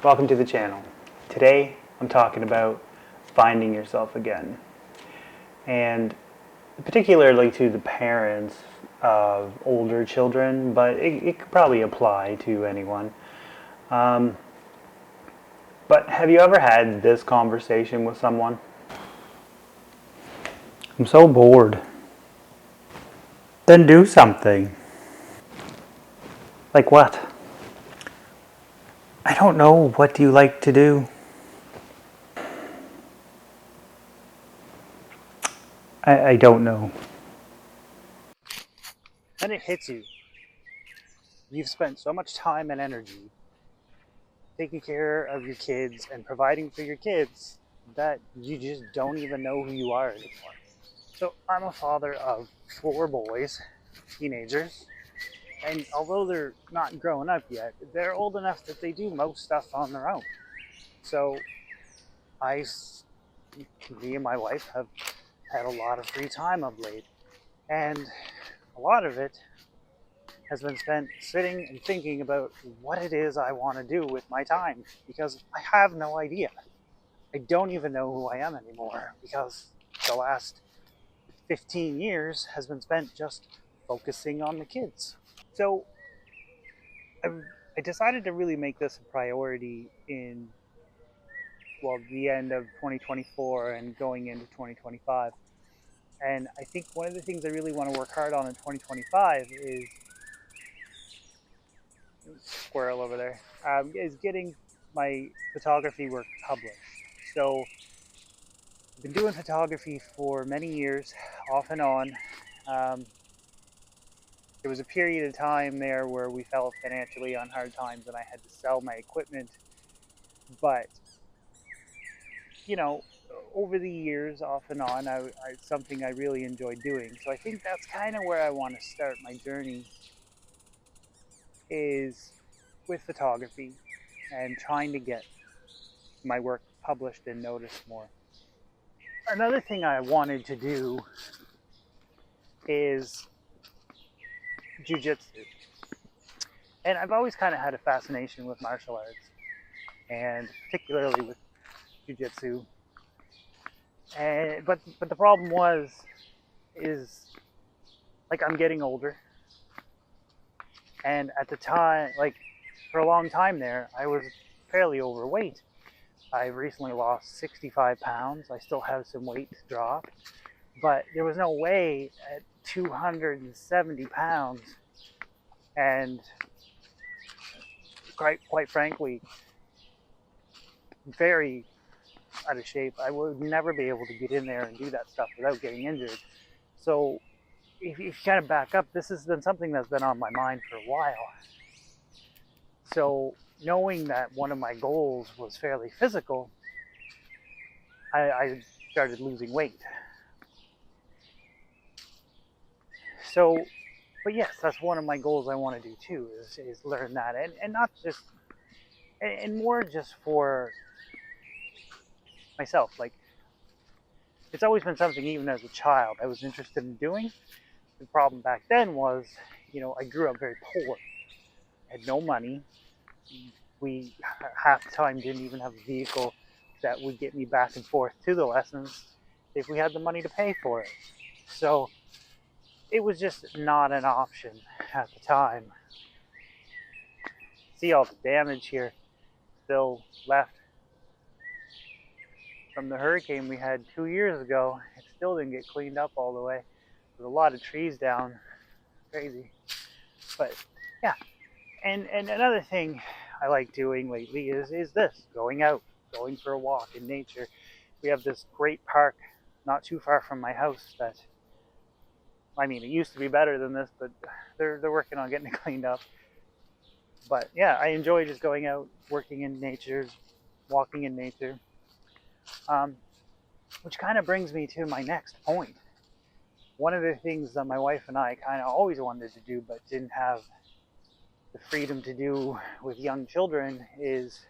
Welcome to the channel. Today I'm talking about finding yourself again, and particularly to the parents of older children, but it could probably apply to anyone. But have you ever had this conversation with someone? I'm so bored. Then do something. Like what? I don't know. What do you like to do? I don't know. Then it hits you. You've spent so much time and energy taking care of your kids and providing for your kids that you just don't even know who you are anymore. So I'm a father of 4 boys, teenagers, and although they're not grown up yet, they're old enough that they do most stuff on their own. So me and my wife have had a lot of free time of late, and a lot of it has been spent sitting and thinking about what it is I want to do with my time, because I have no idea. I don't even know who I am anymore, because the last 15 years has been spent just focusing on the kids. So I decided to really make this a priority in, the end of 2024 and going into 2025. And I think one of the things I really want to work hard on in 2025 is squirrel over there, is getting my photography work published. So I've been doing photography for many years, off and on. There was a period of time there where we fell financially on hard times and I had to sell my equipment. But, over the years, off and on, it's something I really enjoyed doing. So I think that's kind of where I want to start my journey, is with photography and trying to get my work published and noticed more. Another thing I wanted to do is jiu-jitsu. And I've always kind of had a fascination with martial arts, and particularly with jiu-jitsu. But the problem is I'm getting older, and at the time, for a long time there, I was fairly overweight. I recently lost 65 pounds. I still have some weight to drop, but there was no way at 270 pounds and quite frankly, very out of shape, I would never be able to get in there and do that stuff without getting injured. So if you kind of back up, this has been something that's been on my mind for a while. So knowing that one of my goals was fairly physical, I started losing weight. So, but yes, that's one of my goals I want to do too, is learn that, and not just, and more just for myself. It's always been something, even as a child, I was interested in doing. The problem back then was, I grew up very poor. I had no money. We half the time didn't even have a vehicle that would get me back and forth to the lessons if we had the money to pay for it. So it was just not an option at the time. See all the damage here still left from the hurricane we had 2 years ago. It still didn't get cleaned up all the way. There's a lot of trees down. Crazy. But yeah. And another thing I like doing lately is this, going out, going for a walk in nature. We have this great park not too far from my house that, it used to be better than this, but they're working on getting it cleaned up. But yeah, I enjoy just going out, working in nature, walking in nature. Which kind of brings me to my next point. One of the things that my wife and I kind of always wanted to do but didn't have the freedom to do with young children is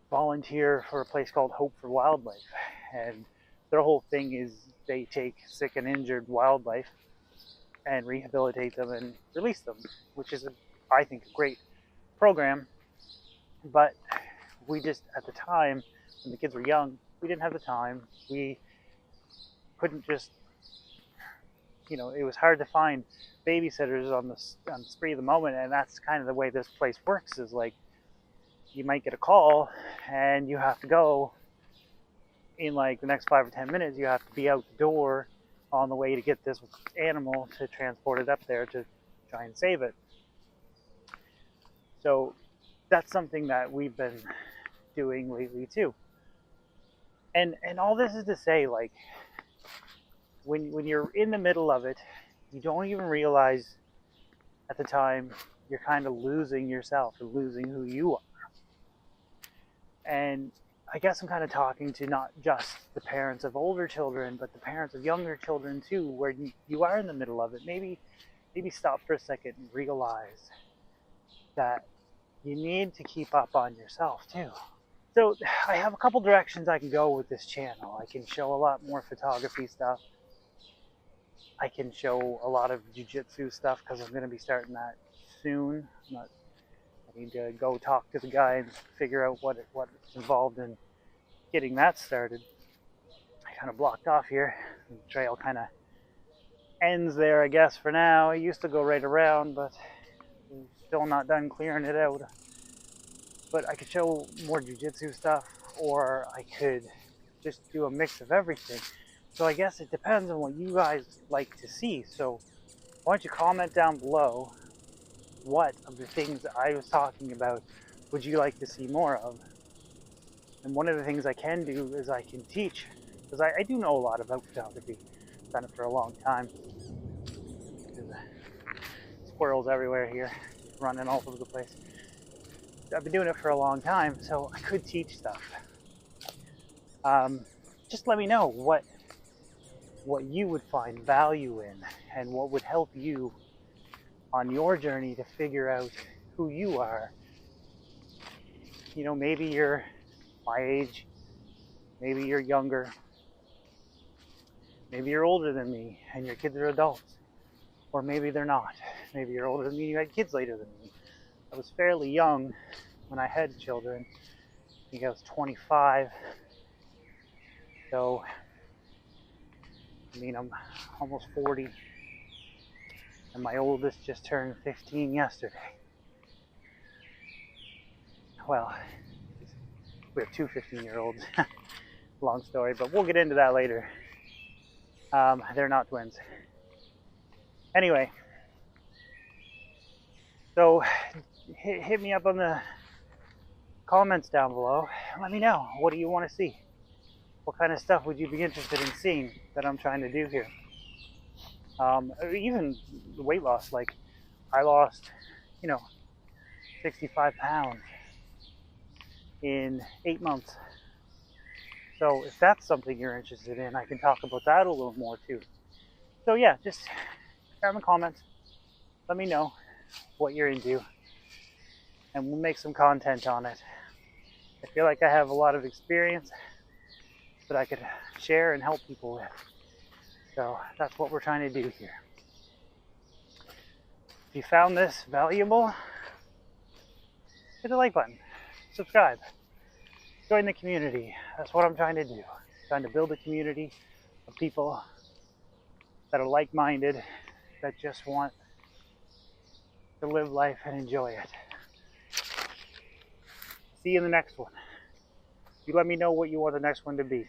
volunteer for a place called Hope for Wildlife. And their whole thing is they take sick and injured wildlife and rehabilitate them and release them, which is, I think, a great program. But we just, at the time, when the kids were young, we didn't have the time. We couldn't just, it was hard to find babysitters on the spree of the moment, and that's kind of the way this place works, is like, you might get a call, and you have to go in like the next 5 or 10 minutes. You have to be out the door on the way to get this animal to transport it up there to try and save it. So that's something that we've been doing lately too. And all this is to say, like, when you're in the middle of it, you don't even realize at the time you're kind of losing yourself or losing who you are. And I guess I'm kind of talking to not just the parents of older children, but the parents of younger children too, where you are in the middle of it. Maybe stop for a second and realize that you need to keep up on yourself too. So I have a couple directions I can go with this channel. I can show a lot more photography stuff. I can show a lot of jiu-jitsu stuff, because I'm going to be starting that soon. I need to go talk to the guy and figure out what's involved in getting that started. I kind of blocked off here. The trail kind of ends there, I guess, for now. I used to go right around, but I'm still not done clearing it out. But I could show more jiu-jitsu stuff, or I could just do a mix of everything. So I guess it depends on what you guys like to see. So why don't you comment down below, what of the things that I was talking about would you like to see more of? And one of the things I can do is I can teach, because I do know a lot about photography. I've done it for a long time. There's squirrels everywhere here, running all over the place. I've been doing it for a long time, so I could teach stuff. Just let me know what you would find value in, and what would help you on your journey to figure out who you are. Maybe you're my age, maybe you're younger, maybe you're older than me and your kids are adults, or maybe they're not. Maybe you're older than me and you had kids later than me. I was fairly young when I had children. I think I was 25. So, I'm almost 40. And my oldest just turned 15 yesterday. Well, we have two 15-year-olds. Long story, but we'll get into that later. They're not twins. Anyway, so hit me up on the comments down below. Let me know, what do you want to see? What kind of stuff would you be interested in seeing that I'm trying to do here? Even the weight loss, like I lost, 65 pounds in 8 months. So if that's something you're interested in, I can talk about that a little more too. So yeah, just share in the comments. Let me know what you're into, and we'll make some content on it. I feel like I have a lot of experience that I could share and help people with. So that's what we're trying to do here. If you found this valuable, hit the like button, subscribe, join the community. That's what I'm trying to do. I'm trying to build a community of people that are like-minded, that just want to live life and enjoy it. See you in the next one. You let me know what you want the next one to be.